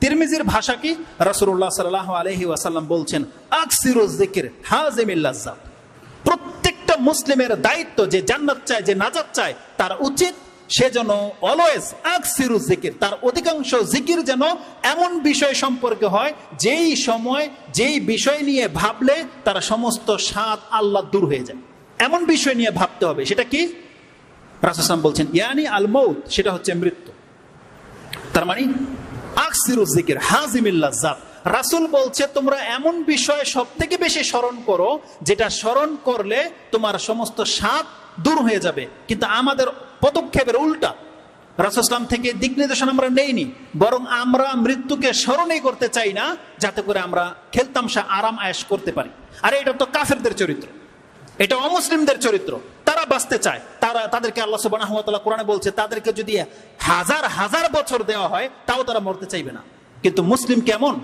তিরমিজির ভাষা কি? রাসূলুল্লাহ সাল্লাল্লাহু আলাইহি ওয়াসাল্লাম বলছেন, আকসিরুজ যিকর হাযিমিল লাজ্জাত। প্রত্যেকটা মুসলিমের দায়িত্ব, যে জান্নাত চায়, যে নাজাত চায়, তার উচিত সে যেন অলওয়েজ আকসিরুজ যিকর, তার অধিকাংশ জিকির যেন এমন বিষয় সম্পর্কে হয় যেই সময় যেই বিষয় নিয়ে ভাবলে তার সমস্ত স্বাদ আল্লাহ দূর হয়ে যায়। এমন বিষয় নিয়ে ভাবতে হবে। সেটা কি? রাসূল সাল্লাল্লাহু আলাইহি ওয়াসাল্লাম বলছেন ইয়ানি আল মউত, সেটা হচ্ছে মৃত্যু। তার মানে আকসিরুজ যিকর হাযিমিল লাজ্জাত। রাসূল বলছে তোমরা এমন বিষয় সব থেকে বেশি স্মরণ করো যেটা স্মরণ করলে তোমার সমস্ত স্বাদ দূর হয়ে যাবে। কিন্তু আমাদের পদক্ষেপের উল্টা। রাসূল সাল্লাল্লাহু আলাইহি ওয়াসাল্লাম থেকে দিক নির্দেশনা আমরা নেইনি, বরং আমরা মৃত্যুকে স্মরণই করতে চাই না, যাতে করে আমরা খেলতামশা আরাম আয়েশ করতে পারি। আরে এটা তো কাফেরদের চরিত্র, এটা অমুসলিমদের চরিত্র। তারা বাঁচতে চায়, তাদেরকে আল্লাহ সুবহানাহু ওয়া তাআলা কোরআনে বলছে তাদেরকে যদি হাজার হাজার বছর দেওয়া হয় তাও তারা মরতে চাইবে না। কিন্তু মুসলিম কেমন?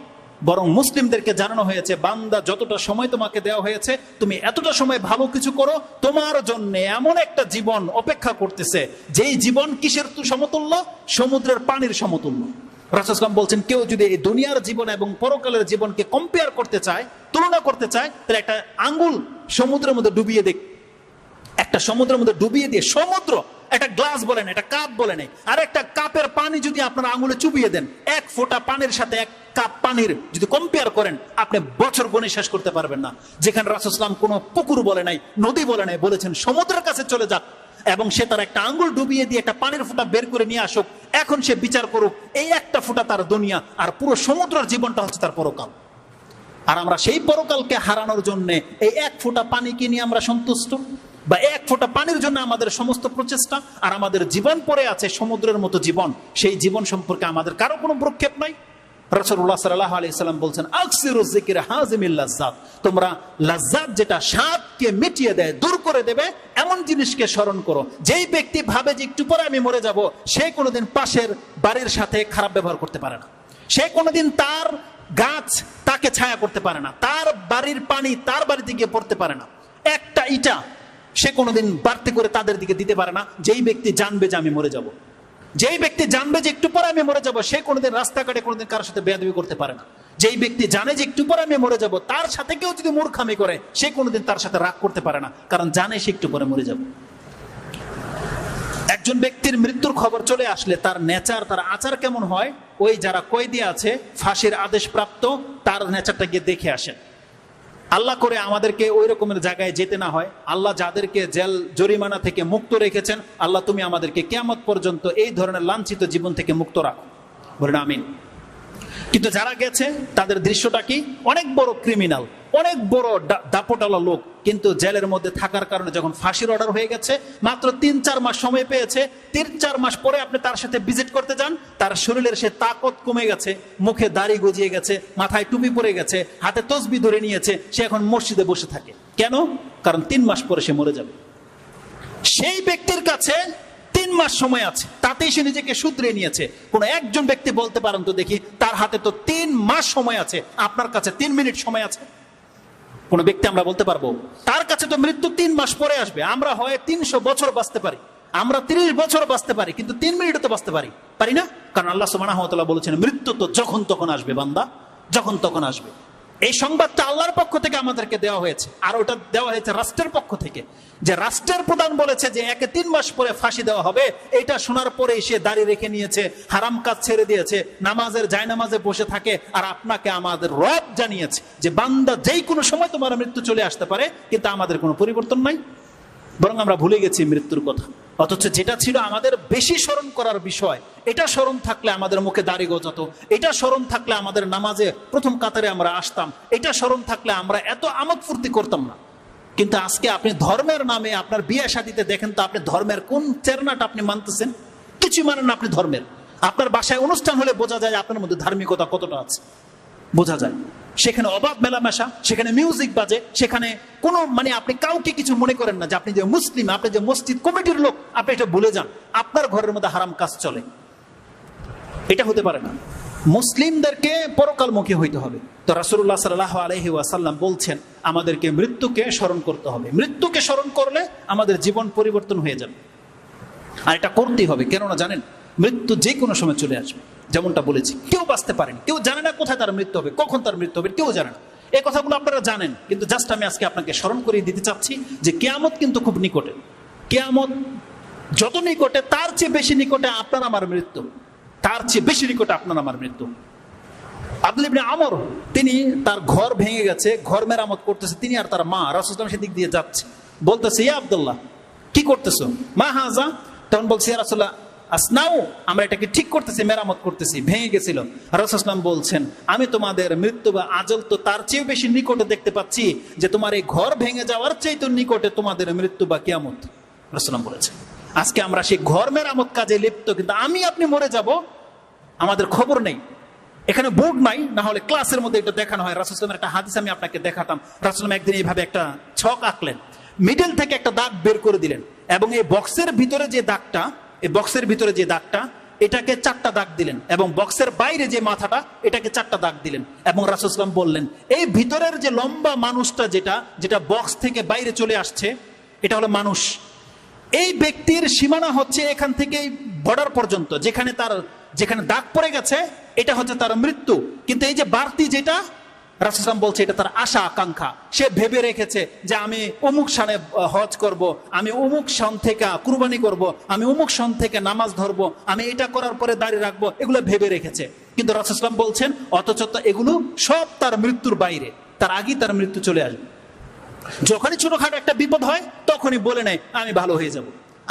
বরং মুসলিমদেরকে জানানো হয়েছে, বান্দা যতটা সময় তোমাকে দেওয়া হয়েছে তুমি এতটা সময় ভালো কিছু করো, তোমার জন্য এমন একটা জীবন অপেক্ষা করতেছে যেই জীবন কিসের সমতুল্য? সমুদ্রের পানির সমতুল্য। রাসূল সাল্লাল্লাহু আলাইহি ওয়াসাল্লাম বলছেন কেউ যদি এই দুনিয়ার জীবন এবং পরকালের জীবনকে কম্পেয়ার করতে চায়, তুলনা করতে চায়, তাহলে একটা আঙ্গুল সমুদ্রের মধ্যে ডুবিয়ে দেখ। একটা সমুদ্রের মধ্যে ডুবিয়ে দিয়ে, সমুদ্র একটা গ্লাস বলেন, একটা কাপ বলেন, আর একটা কাপের পানি যদি আপনার আঙুলে চুবিয়ে দেন, এক ফোঁটা পানির সাথে এক কাপ পানির যদি কম্পেয়ার করেন, আপনি বছর গণে শেষ করতে পারবেন না। যেখানে রাসূল সাল্লাল্লাহু আলাইহি ওয়াসাল্লাম কোনো পুকুর বলে নাই, নদী বলে নাই, বলেছেন সমুদ্রের কাছে চলে যাক এবং সে তার একটা আঙ্গুল ডুবিয়ে দিয়ে একটা পানির ফোঁটা বের করে নিয়ে আসুক। এখন সে বিচার করুক, এই একটা ফোঁটা তার দুনিয়া, আর পুরো সমুদ্রের জীবনটা হচ্ছে তার পরকাল। আর আমরা সেই পরকালকে হারানোর জন্য এই এক ফোঁটা পানিকে নিয়ে আমরা সন্তুষ্ট, বা এক ফোঁটা পানির জন্য আমাদের সমস্ত প্রচেষ্টা, আর আমাদের জীবন পড়ে আছে সমুদ্রের মতো জীবন, সেই জীবন সম্পর্কে আমাদের কারো কোনো ভ্রুক্ষেপ নাই। রাসূলুল্লাহ সাল্লাল্লাহু আলাইহি ওয়াসাল্লাম বলছেন আকসিরুজ যিকর হাযিমিল লাজ্জাত, তোমরা লাজ্জাত যেটা স্বাদকে মিটিয়ে দেয়, দূর করে দেবে, এমন জিনিসকে স্মরণ করো। যেই ব্যক্তি ভাবে যে একটু পরে আমি মরে যাব, সে কোনোদিন পাশের বাড়ির সাথে খারাপ ব্যবহার করতে পারে না, সে কোনোদিন তার গাছ তাকে ছায়া করতে পারে না, তার বাড়ির পানি তার বাড়িতে গিয়ে পড়তে পারে না, একটা ইটা সে কোনোদিন বাড়তি করে তাদের দিকে দিতে পারে না। যেই ব্যক্তি জানবে যে আমি মরে যাব, যেই ব্যক্তি জানবে যে একটু পরে আমি মরে যাব, সে কোনোদিন রাস্তাঘাটে কোনোদিন কারোর সাথে বেয়াদবি করতে পারে না। যেই ব্যক্তি জানে যে একটু পরে আমি মরে যাব, তার সাথে কেউ যদি মূর্খামি করে, সে কোনোদিন তার সাথে রাগ করতে পারে না, কারণ জানে সে একটু পরে মরে যাব। একজন ব্যক্তির মৃত্যুর খবর চলে আসলে তার নেচার, তার আচার কেমন হয়, ওই যারা কয়েদি আছে, ফাঁসির আদেশ প্রাপ্ত, তার নেচারটা গিয়ে দেখে আসেন। আল্লাহ করে আমাদেরকে ওই রকমের জায়গায় যেতে না হয়। আল্লাহ যাদেরকে জেল জরিমানা থেকে মুক্ত রেখেছেন, আল্লাহ তুমি আমাদেরকে কিয়ামত পর্যন্ত এই ধরনের লাঞ্ছিত জীবন থেকে মুক্ত রাখো, বলেন আমিন। কিন্তু যারা গেছে তাদের দৃশ্যটা কি? অনেক বড় ক্রিমিনাল, অনেক বড় দাপটালা লোক, কিন্তু জেলের মধ্যে থাকার কারণে যখন ফাঁসির অর্ডার হয়ে গেছে, মাত্র ৩-৪ মাস সময় পেয়েছে, ৩-৪ মাস পরে আপনি তার সাথে ভিজিট করতে যান, তার শরীরের সে তাকত কমে গেছে, মুখে দাড়ি গজিয়ে গেছে, মাথায় টুপি পরে গেছে, হাতে তসবি ধরে নিয়েছে, সে এখন মসজিদে বসে থাকে। কেন? কারণ ৩ মাস পরে সে মরে যাবে। সেই ব্যক্তির কাছে ৩ মাস সময় আছে, তাতেই সে নিজেকে শুধরে নিয়েছে। কোন একজন ব্যক্তি বলতে পারেন তো দেখি, তার হাতে তো ৩ মাস সময় আছে, আপনার কাছে 3 মিনিট সময় আছে? কোন ব্যক্তি আমরা বলতে পারবো? তার কাছে তো মৃত্যু 3 মাস পরে আসবে। আমরা হয় ৩০০ বছর বাঁচতে পারি, আমরা ৩০ বছর বাঁচতে পারি, কিন্তু 3 মিনিটও তো বাঁচতে পারি না। কারণ আল্লাহ সুবহানাহু ওয়া তাআলা বলেছেন মৃত্যু তো যখন তখন আসবে, বান্দা যখন তখন আসবে। এই সংবাদটা আল্লাহর পক্ষ থেকে আমাদেরকে দেওয়া হয়েছে, আর ওটা দেওয়া হয়েছে রাষ্ট্রের পক্ষ থেকে, যে রাষ্ট্রের প্রধান বলেছে যে একে 3 মাস পরে ফাঁসি দেওয়া হবে। এটা শোনার পরে সে দাড়ি রেখে নিয়েছে, হারাম কাজ ছেড়ে দিয়েছে, নামাজের জায়নামাজে বসে থাকে। আর আপনাকে আমাদের রব জানিয়েছে যে বান্দা যেই কোনো সময় তোমার মৃত্যু চলে আসতে পারে, কিন্তু আমাদের কোনো পরিবর্তন নাই, বরং আমরা ভুলে গেছি মৃত্যুর কথা। অথচ যেটা ছিল আমাদের বেশি স্মরণ করার বিষয়, এটা স্মরণ থাকলে আমাদের মুখে দাড়ি গজাতো, এটা স্মরণ থাকলে আমাদের নামাজে প্রথম কাতারে আমরা আসতাম, এটা স্মরণ থাকলে আমরা এত আমোদ ফুর্তি করতাম না। কিন্তু আজকে আপনি ধর্মের নামে আপনার বিয়ে শাদীতে দেখেন তো, আপনি ধর্মের কোন চেতনাটা আপনি মানতেছেন? কিছু মানেন না আপনি ধর্মের। আপনার বাসায় অনুষ্ঠান হলে বোঝা যায় আপনার মধ্যে ধার্মিকতা কতটা আছে, বোঝা যায়। সেখানে অবাধ মেলামেশা, সেখানে মিউজিক বাজে, সেখানে কোনো আপনি কাউকে কিছু মনে করেন না যে আপনি যে মুসলিম, আপনি যে মসজিদ কমিটির লোক, আপনি এটা ভুলে যান। আপনার ঘরের মধ্যে হারাম কাজ চলে, এটা হতে পারে না। মুসলিমদেরকে পরকালমুখী হইতে হবে। তো রাসূলুল্লাহ সাল্লাল্লাহু আলাইহি ওয়াসাল্লাম বলছেন আমাদেরকে মৃত্যুকে স্মরণ করতে হবে। মৃত্যুকে স্মরণ করলে আমাদের জীবন পরিবর্তন হয়ে যাবে। আর এটা করতেই হবে, কেননা জানেন মৃত্যু যে কোনো সময় চলে আসবে, যেমনটা বলেছি। কেউ বাঁচতে পারেনি, কেউ জানে না কোথায় তার মৃত্যু হবে, কখন তার মৃত্যু হবে, কেউ জানে না। এই কথাগুলো আপনারা জানেন, কিন্তু জাস্ট আমি আজকে আপনাকে স্মরণ করিয়ে দিতে চাচ্ছি যে কিয়ামত কিন্তু খুব নিকটে। কিয়ামত যত নিকটে, তার চেয়ে বেশি নিকটে আপনার আমার মৃত্যু, তার চেয়ে বেশি নিকটে আপনার আমার মৃত্যু। আব্দুল্লাহ ইবনে আমর, তিনি তার ঘর ভেঙে গেছে, ঘর মেরামত করতেছে, তিনি আর তার মা। রাসূলুল্লাহ সাল্লাল্লাহু আলাইহি ওয়াসাল্লাম সেদিক দিয়ে যাচ্ছে, বলতেছে, ইয়া আব্দুল্লাহ, কি করতেছো? মা হাজা। তখন বলছে, ইয়া রাসূলুল্লাহ আসনাউ, আমরা এটাকে ঠিক করতেছি, মেরামত করতেছি, ভেঙে গেছিল। রাসূলুল্লাহ সাল্লাল্লাহু আলাইহি ওয়াসাল্লাম বলছেন, আমি তোমাদের মৃত্যু বা আজল তো তার চেয়ে বেশি নিকটে দেখতে পাচ্ছি, যে তোমার এই ঘর ভেঙে যাওয়ার চেয়ে তো নিকটে তোমাদের মৃত্যু বা কিয়ামত। রাসূলুল্লাহ বলেছেন, আজকে আমরা সেই ঘর মেরামত কাজে লিপ্ত, কিন্তু আমি আপনি মরে যাব, আমাদের খবর নেই। এখানে বোর্ড নাই, না হলে ক্লাসের মধ্যে এটা দেখানো হয়। রাসূলুল্লাহ সাল্লাল্লাহু আলাইহি ওয়াসাল্লামের একটা হাদিস আমি আপনাকে দেখাতাম। রাসূলুল্লাহ সাল্লাল্লাহু আলাইহি ওয়াসাল্লাম একদিন এইভাবে একটা ছক আঁকলেন, মিডল থেকে একটা দাগ বের করে দিলেন, এবং এই বক্সের ভিতরে যে দাগটা, এই বক্সের ভিতরে যে দাগটা, এটাকে 4টা দাগ দিলেন, এবং বক্সের বাইরে যে মাথাটা, এটাকে 4টা দাগ দিলেন। এবং রাসূলুল্লাহ সাল্লাল্লাহু আলাইহি ওয়াসাল্লাম বললেন, এই ভিতরের যে লম্বা মানুষটা, যেটা বক্স থেকে বাইরে চলে আসছে, এটা হলো মানুষ। এই ব্যক্তির সীমানা হচ্ছে এখান থেকে বর্ডার পর্যন্ত, যেখানে দাগ পড়ে গেছে, এটা হচ্ছে তার মৃত্যু। কিন্তু এই যে বাড়তি যেটা, রাসূলুল্লাহ সাল্লাল্লাহু আলাইহি ওয়াসাল্লাম বলছে, এটা তার আশা আকাঙ্ক্ষা। সে ভেবে রেখেছে যে আমি অমুক সানে হজ করব, আমি অমুক সন থেকে কুরবানি করব, আমি অমুক সন থেকে নামাজ ধরবো, আমি এটা করার পরে দাঁড়িয়ে রাখবো, এগুলো ভেবে রেখেছে। কিন্তু রাসূলুল্লাহ সাল্লাল্লাহু আলাইহি ওয়াসাল্লাম বলছেন, অথচ এগুলো সব তার মৃত্যুর বাইরে, তার আগেই তার মৃত্যু চলে আসবে। যখনই ছোটখাটো একটা বিপদ হয়, তখনই বলে নেয় আমি ভালো হয়ে যাব।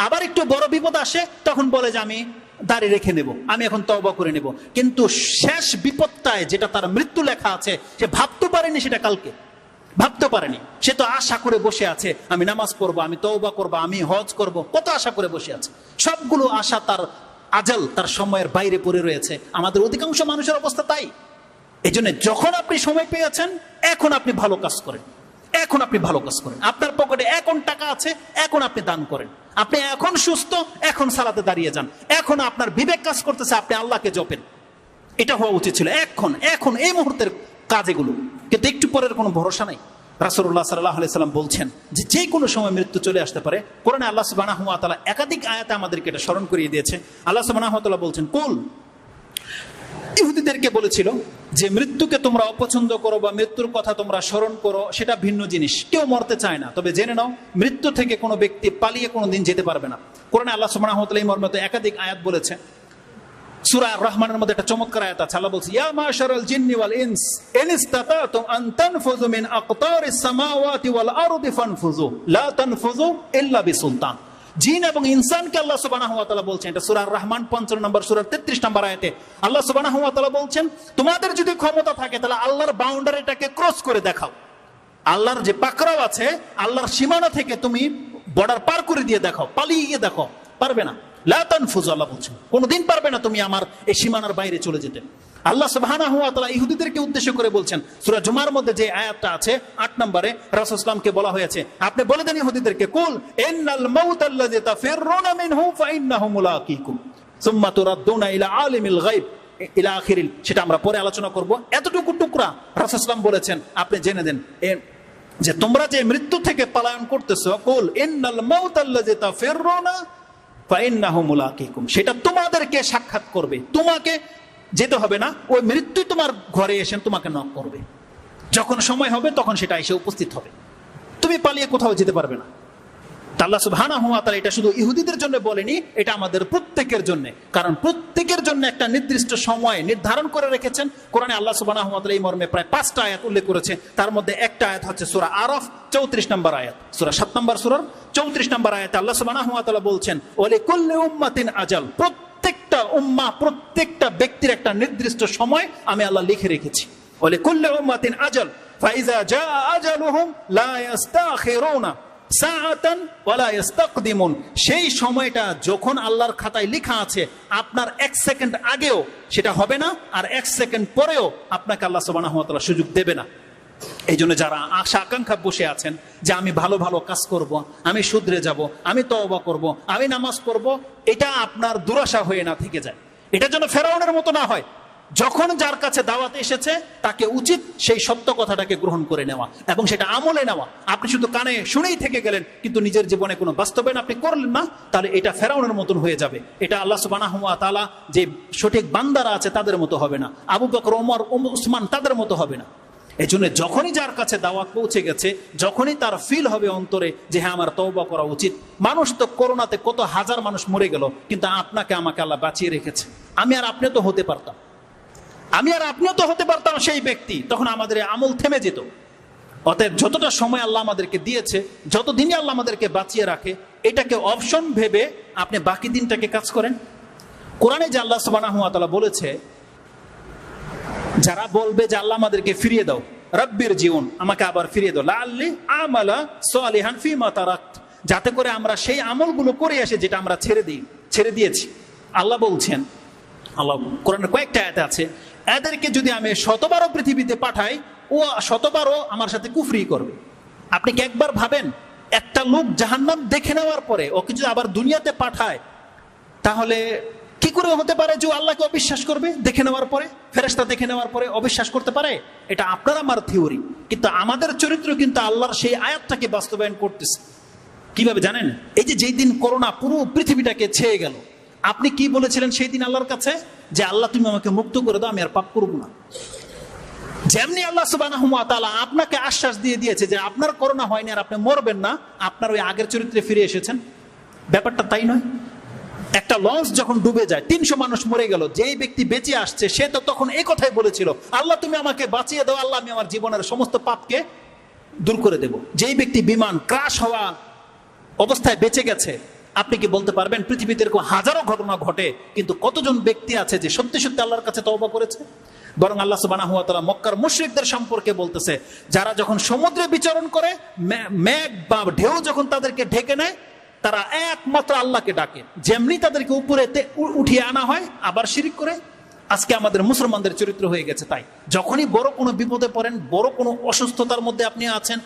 আবার একটু বড় বিপদ আসে, তখন বলে যে আমি দাঁড়িয়ে রেখে নেব, আমি এখন তওবা করে নেব। কিন্তু শেষ বিপদটায় যেটা তার মৃত্যু লেখা আছে, সে ভাবতে পারেনি, সেটা কালকে ভাবতে পারেনি। সে তো আশা করে বসে আছে, আমি নামাজ পড়বো, আমি তওবা করবো, আমি হজ করব, কত আশা করে বসে আছে। সবগুলো আশা তার আজাল, তার সময়ের বাইরে পড়ে রয়েছে। আমাদের অধিকাংশ মানুষের অবস্থা তাই। এই জন্য যখন আপনি সময় পেয়েছেন, এখন আপনি ভালো কাজ করেন, এখন আপনি ভালো কাজ করেন। আপনার পকেটে এখন টাকা আছে, এখন আপনি দান করেন। আপনি এখন সুস্থ, এখন সালাতে দাঁড়িয়ে যান। এখন আপনার বিবেক কাজ করতেছে, আপনি আল্লাহকে জপেন। এটা হওয়া উচিত ছিল এখন এই মুহূর্তের কাজ এগুলো। কিন্তু একটু পরের কোনো ভরসা নাই। রাসূলুল্লাহ সাল্লাল্লাহু আলাইহি সাল্লাম বলছেন যে কোনো সময় মৃত্যু চলে আসতে পারে। কোরআনে আল্লাহ সুবহানাহু ওয়া তাআলা একাধিক আয়াতে আমাদেরকে এটা স্মরণ করিয়ে দিয়েছে। আল্লাহ সুবহানাহু ওয়া তাআলা বলছেন, কুল, ইহুদিদেরকে বলেছিল যে মৃত্যুকে তোমরা অপছন্দ করো বা মৃত্যুর কথা তোমরা স্মরণ করো, সেটা ভিন্ন জিনিস। কেউ মরতে চায় না, তবে জেনে নাও মৃত্যু থেকে কোনো ব্যক্তি পালিয়ে কোনোদিন যেতে পারবে না। কোরআনে আল্লাহ সুবহানাহু ওয়া তাআলা এই মর্মে একাধিক আয়াত বলেছে। সূরা আর-রহমানের মধ্যে একটা চমৎকার আয়াত আছে। আল্লাহ বলছে, ইয়া মাশারাল জিন্নি ওয়াল ইনস ইন ইসতাতাতুম আন তানফুযু মিন আকতারিস সামাওয়াতি ওয়াল আরদি ফানফুযু লা তানফুযু ইল্লা বিসুলতান। জিন এবং ইনসানকে আল্লাহ সুবহানাহু ওয়া তাআলা বলছেন, এটা সূরা আর-রহমান 55 নম্বর সূরার 33 নম্বর আয়াতে আল্লাহ সুবহানাহু ওয়া তাআলা বলছেন, তোমাদের যদি ক্ষমতা থাকে তাহলে আল্লাহর বাউন্ডারিটাকে ক্রস করে দেখাও। আল্লাহর যে পাকড়াও আছে, আল্লাহর সীমানা থেকে তুমি বর্ডার পার করে দিয়ে দেখাও, পালিয়ে গিয়ে দেখো। পারবে না, লা তানফুযু, আল্লাহ বলছেন কোনোদিন পারবে না তুমি আমার এই সীমানার বাইরে চলে যেতে। আল্লাহ সুবহানাহু ওয়া তাআলা ইহুদিদেরকে উদ্দেশ্য করে বলছেন, সূরা জুমার মধ্যে যে আয়াতটা আছে 8 নম্বরে, রাসূলুল্লাহ সাল্লাল্লাহু আলাইহি ওয়াসাল্লামকে বলা হয়েছে, আপনি বলে দেন ইহুদিদেরকে, কুল ইন্নাল মাউতাল্লাযী তাফিররুনা মিনহু ফাইন্নাহু মুলাকীকুম সুম্মা তুরাদ্দুনা ইলা আলিমিল গায়ব ইলা আখিরিল। সেটা আমরা পরে আলোচনা করব। এতটুকু টুকরা রাসূলুল্লাহ সাল্লাল্লাহু আলাইহি ওয়াসাল্লাম বলেছেন, আপনি জেনে দেন যে তোমরা যে মৃত্যু থেকে পলায়ন করতেছো, কুল ইন্নাল মাউতাল্লাযী তাফিররুনা ফাইন্নাহু মুলাকীকুম, সেটা তোমাদেরকে সাক্ষাৎ করবে। তোমাকে যেতে হবে না, ওই মৃত্যু তোমার ঘরে এসে তোমাকে নক করবে। যখন সময় হবে তখন সেটা এসে উপস্থিত হবে, তুমি পালিয়ে কোথাও যেতে পারবে না। আল্লাহ সুবহানাহু ওয়া তাআলা এটা শুধু ইহুদিদের জন্য বলেনি, এটা আমাদের প্রত্যেকের জন্য। কারণ প্রত্যেকের জন্য একটা নির্দিষ্ট সময় নির্ধারণ করে রেখেছেন। কোরআনে আল্লাহ সুবহানাহু ওয়া তাআলা এই মর্মে প্রায় 5টা আয়াত উল্লেখ করেছে। তার মধ্যে একটা আয়াত হচ্ছে সূরা আরাফ 34 নম্বর আয়াত। সূরা 7 নম্বর সূরার 34 নম্বর আয়াতে আল্লাহ সুবহানাহু ওয়া তাআলা বলছেন, ওয়া লিকুল্লি উম্মাতিন আজাল, প্রত্যেকটা উম্মাহ, প্রত্যেকটা ব্যক্তির একটা নির্দিষ্ট সময় আমি আল্লাহ লিখে রেখেছি। ওয়া লিকুল্লি উম্মাতিন আজাল ফাইজা জাআ আজালুহুম লা ইস্তাখিরুনা সাআতান ওয়ালা ইস্তাকদিমুন। সেই সময়টা যখন আল্লাহর খাতায় লেখা আছে, আপনার 1 সেকেন্ড আগেও সেটা হবে না, আর 1 সেকেন্ড পরেও আপনাকে আল্লাহ সুবহানাহু ওয়া তাআলা সুযোগ দেবে না। এই জন্য যারা আশা আকাঙ্ক্ষা বসে আছেন যে আমি ভালো ভালো কাজ করব, আমি শুধরে যাব, আমি তওবা করব, আমি নামাজ পড়ব, এটা আপনার দুরাশা হয়ে না থেকে যায়। এটা যেন ফেরাউনের মতো না হয় যখন যার কাছে দাওয়াত এসেছে তাকে উচিত সেই সত্য কথাটাকে গ্রহণ করে নেওয়া এবং সেটা আমলে নেওয়া। আপনি শুধু কানে শুনেই থেকে গেলেন কিন্তু নিজের জীবনে কোনো বাস্তবায়ন আপনি করলেন না, তাহলে এটা ফেরাউনের মতন হয়ে যাবে। এটা আল্লাহ সুবহানাহু ওয়া তাআলা যে সঠিক বান্দারা আছে তাদের মতো হবে না, আবু বকর, ওমর, উসমান তাদের মতো হবে না। এই জন্য যখনই যার কাছে দাওয়াত পৌঁছে গেছে, যখনই তার ফিল হবে অন্তরে যে হ্যাঁ আমার তওবা করা উচিত। মানুষ তো করোনাতে কত হাজার মানুষ মরে গেল, কিন্তু আপনাকে আমাকে আল্লাহ বাঁচিয়ে রেখেছে। আমি আর আপনি তো হতে পারতাম, সেই ব্যক্তি, তখন আমাদের আমল থেমে যেত। অতএব যতটা সময় আল্লাহ আমাদেরকে দিয়েছে, যতদিনই আল্লাহ আমাদেরকে বাঁচিয়ে রাখে, এটাকে অপশন ভেবে আপনি বাকি দিনটাকে কাজ করেন। কোরআনে যে আল্লাহ সুবহানাহু ওয়া তাআলা বলেছে, যারা বলবে যে আল্লাহ আমাদেরকে ফিরিয়ে দাও, রব্বির জীবন, আমাকে আবার ফিরিয়ে দাও, লাআল্লি আমালা সালিহান ফীমা তারাকত, যাতে করে আমরা সেই আমলগুলো করে আসে যেটা আমরা ছেড়ে দিয়েছি। আল্লাহ বলছেন, আল্লাহ কোরআনের কয়েকটা আয়াত আছে, এদেরকে যদি আমি শতবারও পৃথিবীতে পাঠাই, ও শতবারও আমার সাথে কুফরি করবে। আপনি কি একবার ভাবেন, একটা লোক জাহান্নাম দেখে নেওয়ার পরে ওকে যদি আবার দুনিয়াতে পাঠায়, তাহলে কি করে হতে পারে যে আল্লাহকে অবিশ্বাস করবে? দেখে নেওয়ার পরে, ফেরেশতা দেখে নেওয়ার পরে অবিশ্বাস করতে পারে? এটা আপনার আমার থিওরি, কিন্তু আমাদের চরিত্র কিন্তু আল্লাহর সেই আয়াতটাকে বাস্তবায়ন করতেছে। কিভাবে জানেন? এই যে যেই দিন করোনা পুরো পৃথিবীটাকে ছেয়ে গেল, আপনি কি বলেছিলেন সেই দিন আল্লাহর কাছে? যে আল্লাহ তুমি আমাকে মুক্ত করে দাও, আমি আর পাপ করব না। যেমনি আল্লাহ সুবহানাহু ওয়া তাআলা আপনাকে আশ্বাস দিয়ে দিয়েছে যে আপনার করোনা হয়নি আর আপনি মরবেন না, আপনার ওই আগের চরিত্রে ফিরে এসেছেন। ব্যাপারটা তাই নয়? একটা লঞ্চ যখন ডুবে যায়, 300 মানুষ মরে গেল, যেই ব্যক্তি বেঁচে আসছে সে তো তখন এই কথাই বলেছিল, আল্লাহ তুমি আমাকে বাঁচিয়ে দাও, আল্লাহ আমি আমার জীবনের সমস্ত পাপকে দূর করে দেব। যেই ব্যক্তি বিমান ক্রাশ হওয়া অবস্থায় বেঁচে গেছে, আপনি কি বলতে পারবেন পৃথিবীতে এরকম হাজারো ঘটনা ঘটে, কিন্তু কতজন ব্যক্তি আছে যে সত্যি সত্যি আল্লাহর কাছে তওবা করেছে? বরং আল্লাহ সুবহানাহু ওয়া তাআলা মক্কার মুশরিকদের সম্পর্কে বলতেছে, যারা যখন সমুদ্রে বিচরণ করে, মেঘ বা ঢেউ যখন তাদেরকে ঢেকে নেয়, তারা একমাত্র আল্লাহকে ডাকে, যেমনি তাদেরকে উপরে উঠিয়ে আনা হয় আবার শিরিক করে। আজকে আমাদের মুসলমানদের চরিত্র হয়ে গেছে তাই। যখনই বড় কোনো বিপদে পড়েন, বড় কোনো অসুস্থতার মধ্যে আপনি আছেন,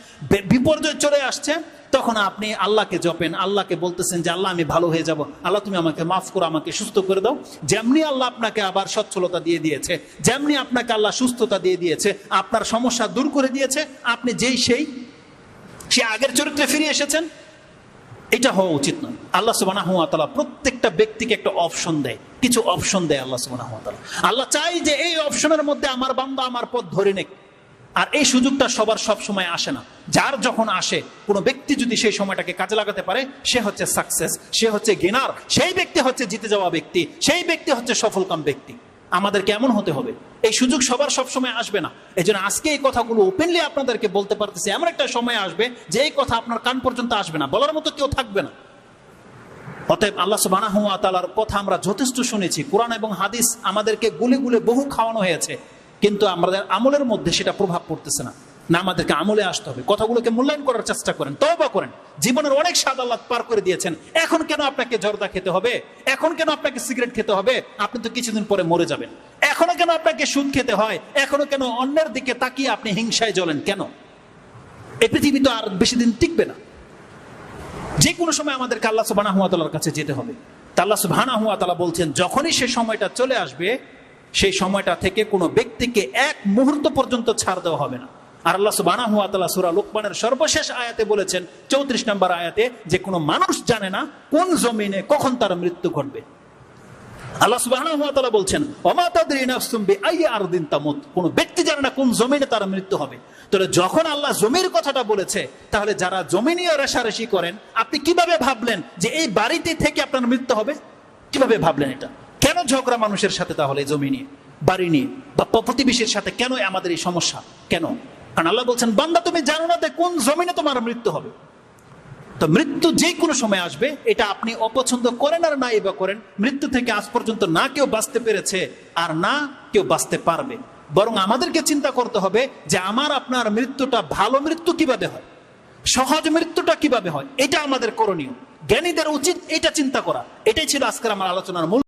বিপর্যয় চলে আসছে, তখন আপনি আল্লাহকে জপেন, আল্লাহকে বলতেছেন যে আল্লাহ আমি ভালো হয়ে যাব, আল্লাহ তুমি আমাকে মাফ করো, আমাকে সুস্থ করে দাও। যেমনি আল্লাহ আপনাকে আবার সচ্ছলতা দিয়ে দিয়েছে, যেমনি আপনাকে আল্লাহ সুস্থতা দিয়ে দিয়েছে, আপনার সমস্যা দূর করে দিয়েছে, আপনি সে আগের চরিত্রে ফিরে এসেছেন। এটা হওয়া উচিত নয়। আল্লাহ সুবহানাহু ওয়া তাআলা প্রত্যেকটা ব্যক্তিকে একটা অপশন দেয়, কিছু অপশন দেয় আল্লাহ সুবহানাহু ওয়া তাআলা। আল্লাহ চাই যে এই অপশনের মধ্যে আমার বান্দা আমার পথ ধরে নেক। আর এই সুযোগটা সবার সব সময় আসে না। যার যখন আসে, কোনো ব্যক্তি যদি সেই সময়টাকে কাজে লাগাতে পারে, সে হচ্ছে সাকসেস, সে হচ্ছে গেনার, সেই ব্যক্তি হচ্ছে জিতে যাওয়া ব্যক্তি, সেই ব্যক্তি হচ্ছে সফলকাম ব্যক্তি। আমাদের কেমন হতে হবে? এই সুযোগ সবার সব সময় আসবে না। এই জন্য আজকে এই কথাগুলো ওপেনলি আপনাদেরকে বলতে পারতেছি। এমন একটা সময় আসবে যে এই কথা আপনার কান পর্যন্ত আসবে না, বলার মতো কেউ থাকবে না। অতএব আল্লাহ সুবহানাহু ওয়া তাআলার কথা আমরা যথেষ্ট শুনেছি, কোরআন এবং হাদিস আমাদেরকে গুলে গুলে বহু খাওয়ানো হয়েছে, কিন্তু আমাদের আমলের মধ্যে সেটা প্রভাব পড়তেছে না। আমাদেরকে আমলে আসতে হবে, কথাগুলোকে মূল্যায়ন করার চেষ্টা করেন, তওবা করেন। জীবনের অনেক স্বাদ আল্লাহ পার করে দিয়েছেন, এখন কেন আপনাকে জর্দা খেতে হবে? এখন কেন আপনাকে সিগারেট খেতে হবে? আপনি তো কিছুদিন পরে মরে যাবেন। এখনো কেন আপনাকে সুদ খেতে হয়? এখনো কেন অন্যের দিকে তাকিয়ে আপনি হিংসায় জ্বলেন? কেন? এই পৃথিবী তো আর বেশি দিন টিকবে না। যে কোনো সময় আমাদেরকে আল্লাহ সুবহানাহু ওয়া তাআলার কাছে যেতে হবে। তা আল্লাহ সুবহানাহু ওয়া তাআলা বলছেন, যখনই সেই সময়টা চলে আসবে, সেই সময়টা থেকে কোনো ব্যক্তিকে এক মুহূর্ত পর্যন্ত ছাড় দেওয়া হবে না। আর আল্লাহ সুবহানাহু ওয়া তাআলা সূরা লুকমানের সর্বশেষ আয়াতে বলেছেন, 34 নম্বর আয়াতে, যে কোনো মানুষ জানে না কোন জমিনে কখন তার মৃত্যু ঘটবে। আল্লাহ সুবহানাহু ওয়া তাআলা বলছেন, ওমা তাদরি নাফসুম বিআইয়ি আরদিন তামুত, কোন ব্যক্তি জানে না কোন জমিনে তার মৃত্যু হবে। তাহলে যখন আল্লাহ জমির কথাটা বলেছে, তাহলে যারা জমি নিয়ে রেশারেশি করেন, আপনি কিভাবে ভাবলেন যে এই বাড়িতে থেকে আপনার মৃত্যু হবে? কিভাবে ভাবলেন এটা? কেন ঝগড়া মানুষের সাথে তাহলে জমি নিয়ে, বাড়ি নিয়ে, বা প্রতিবেশীর সাথে? কেন আমাদের এই সমস্যা? কেন? কারণ আল্লাহ বলছেন, বান্দা তুমি জানো না কোন জমিনে তোমার মৃত্যু হবে। তো মৃত্যু যে কোনো সময় আসবে, এটা আপনি অপছন্দ করেন আর নাই বা করেন, মৃত্যু থেকে আজ পর্যন্ত না কেউ বাঁচতে পেরেছে আর না কেউ বাঁচতে পারবে। বরং আমাদেরকে চিন্তা করতে হবে যে আমার আপনার মৃত্যুটা ভালো মৃত্যু কিভাবে হয়, সহজ মৃত্যুটা কিভাবে হয়, এটা আমাদের করণীয়। জ্ঞানীদের উচিত এটা চিন্তা করা। এটাই ছিল আজকের আমার আলোচনার মূল।